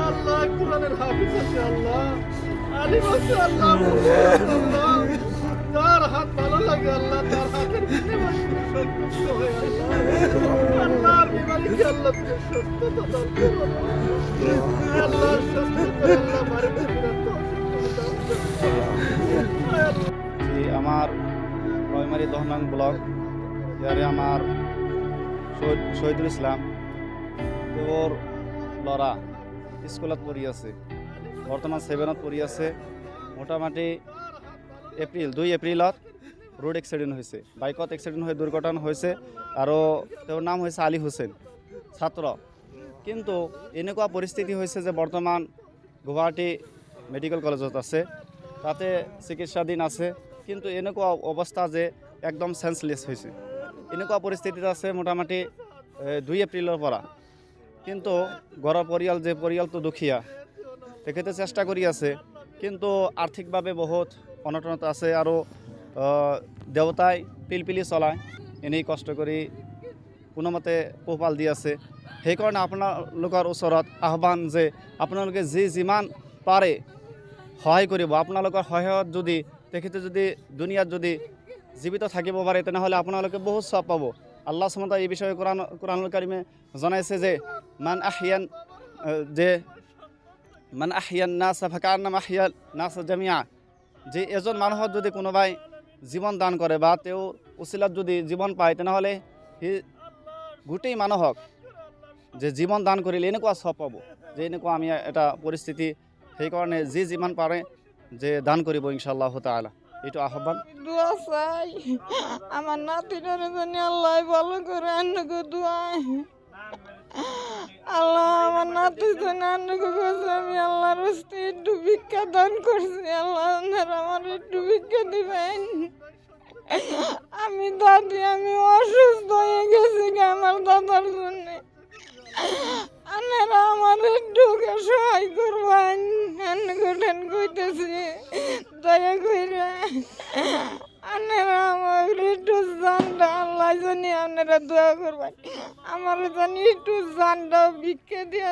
আল্লাহ কোরআনের হাফিজ আছে আল্লাহ, আলিম আছে আল্লাহ, আল্লাহ তার হাত ভালো লাগে আল্লাহ, তার হাতের ভিতরে সন্তুষ্ট হয়ে আল্লাহ বিমারিকে আল্লাহ তুমি সুস্থতা দান করো আল্লাহ, সুস্থ করে আল্লাহ বাড়িতে ফিরাতে আমার রয়মারি 10 নং ব্লক ইয়ারে আমার শহীদুল ইসলাম তোর লড়া স্কুলত পড়ি আছে, বর্তমান 7ত পড়ি আছে। মোটামুটি 2 এপ্রিলত রোড এক্সিডেন্ট হয়েছে, বাইকত এক্সিডেন্ট হয়ে দুর্ঘটনা হয়েছে। আৰু তেওঁৰ নাম হৈছে আলী হুছেইন, ছাত্ৰ। কিন্তু এনেকুৱা পৰিস্থিতি হৈছে যে বৰ্তমান গুৱাহাটী মেডিকেল কলেজত আছে, তাতে চিকিৎসাধীন আছে। কিন্তু এনেকুৱা অৱস্থা যে একদম সেন্সলেছ হৈছে, এনেকুৱা পৰিস্থিতিত আছে মোটামুটি 2 এপ্ৰিলৰ পৰা। কিন্তু ঘৰৰ পৰিয়াল যে পৰিয়ালটো দুখীয়া, তেখেতে চেষ্টা কৰি আছে, কিন্তু আৰ্থিকভাৱে বহুত অনটনত আছে। আৰু দেউতাই পিলপিলি চলায়, এনেই কষ্ট কৰি কোনোমতে পোহপাল দি আছে। সেইকাৰণে আপোনালোকৰ ওচৰত আহ্বান যে আপোনালোকে যিমান পাৰে সহায় কৰিব। আপোনালোকৰ সহায়ত যদি তেখেতে যদি দুনিয়াত যদি জীৱিত থাকিব পাৰে, তেনেহ'লে আপোনালোকে বহুত সব পাব। আল্লাহ সুবহানাহু এই বিষয়ে কোরআনুল কারিমে জানাইছে যে মান আহিয়ান নাস ফাকান্নামা আহিয়ান নাস জামিয়া, যে এজন মানুহক যদি কোনোবাই জীৱন দান কৰে বা তেওঁৰ উচিলাত যদি জীৱন পায়, তেনেহ'লে সি গোটেই মানুহক যে জীৱন দান কৰিলে এনেকুৱা সব পাব। যে এনেকুৱা আমি এটা পৰিস্থিতি, সেইকাৰণে যিমান পাৰে যে দান কৰিব ইনশাআল্লাহ তাআলা, এইটো আহ্বান। দোয়া চাই আমার নাতিটার জন্য আল্লাহ ভালো করে আন্নকে দোয়াই আল্লাহ, আমার নাতির জন্য আন্নকে কাছে আমি আল্লাহর হস্তে একটু ভিক্ষা দান করছি। আল্লাহ আমার একটু ভিক্ষা দিবেন। আমি অসুস্থ হয়ে গেছি আমার দাদার জন্য, আপনারা আমার একটু সহায় করবেন। কঠিন কইতেছি, দয়া করে আপনারা আমার একটু জানটা আল্লাহ জানি আপনারা দোয়া করবেন, আমার জানি একটু জানটা ভিক্ষা দিয়ে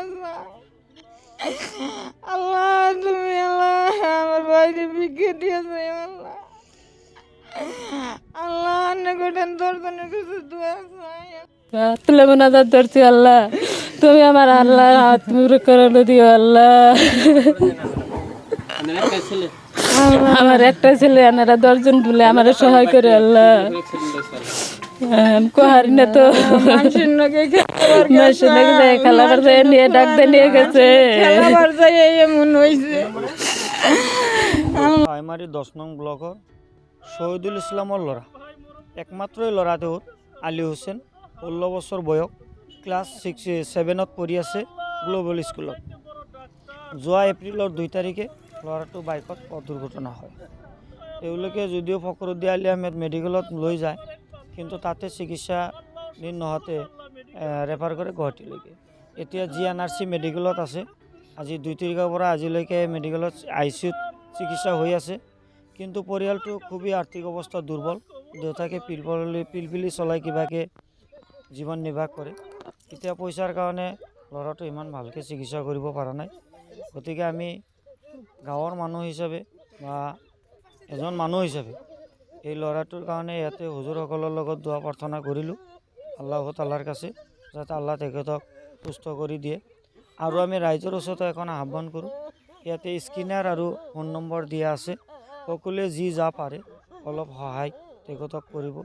আল্লাহ। তুমি আল্লাহ আমার বাইরে ভিক্ষা দিয়েছে আল্লাহ, আল্লাহ অন্য কঠিন দর্শনের কিছু দোয়া চাই। তুলে মোনাজাত ধরছি আল্লাহ, তুমি আমার আল্লাহ হাত মুড়ে করে দিও আল্লাহ। আমার একটা ছেলে, আনারা 10 জন বলে আমার সহায় করে আল্লাহ। কোহারি না তো খেলাবার যায় নিয়ে ডাকতে নিয়ে গেছে। প্রাইমারি 10 নং ব্লকৰ শহীদুল ইসলামৰ ল'ৰা, একমাত্ৰই ল'ৰা তেওঁৰ আলী হুছেইন, 16 বছৰ বয়স, ক্লাছ 7ত পঢ়ি আছে গ্লোবেল স্কুলত। যোৱা এপ্ৰিলৰ 2 তাৰিখে ল'ৰাটো বাইকত পথ দুৰ্ঘটনা হয়। তেওঁলোকে যদিও ফখৰুদ্দিন আলী আহমেদ মেডিকেলত লৈ যায়, কিন্তু তাতে চিকিৎসাধীন নহওঁতে ৰেফাৰ কৰে গুৱাহাটীলৈকে। এতিয়া GNRC মেডিকেলত আছে। আজি 2 তাৰিখৰ পৰা আজিলৈকে মেডিকেলত ICUত চিকিৎসা হৈ আছে। কিন্তু পৰিয়ালটো খুবেই আৰ্থিক অৱস্থা দুৰ্বল। দেউতাকে পিলপিলি চলাই কিবাকে জীৱন নিৰ্বাহ কৰে। এতিয়া পইচাৰ কাৰণে ল'ৰাটো ইমান ভালকৈ চিকিৎসা কৰিব পৰা নাই। গতিকে আমি গাঁৱৰ মানুহ হিচাপে বা এজন মানুহ হিচাপে এই ল'ৰাটোৰ কাৰণে ইয়াতে হুজুৰসকলৰ লগত দোৱা প্ৰাৰ্থনা কৰিলোঁ আল্লাহ তাআলাৰ কাছে, যাতে আল্লাহ তেখেতক সুস্থ কৰি দিয়ে। আৰু আমি ৰাইজৰ ওচৰতে এখন আহ্বান কৰোঁ, ইয়াতে স্কেনাৰ আৰু ফোন নম্বৰ দিয়া আছে। সকলোৱে যা পাৰে অলপ সহায় তেখেতক কৰিব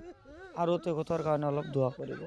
আৰু তেখেতৰ কাৰণে অলপ দোৱা কৰিব।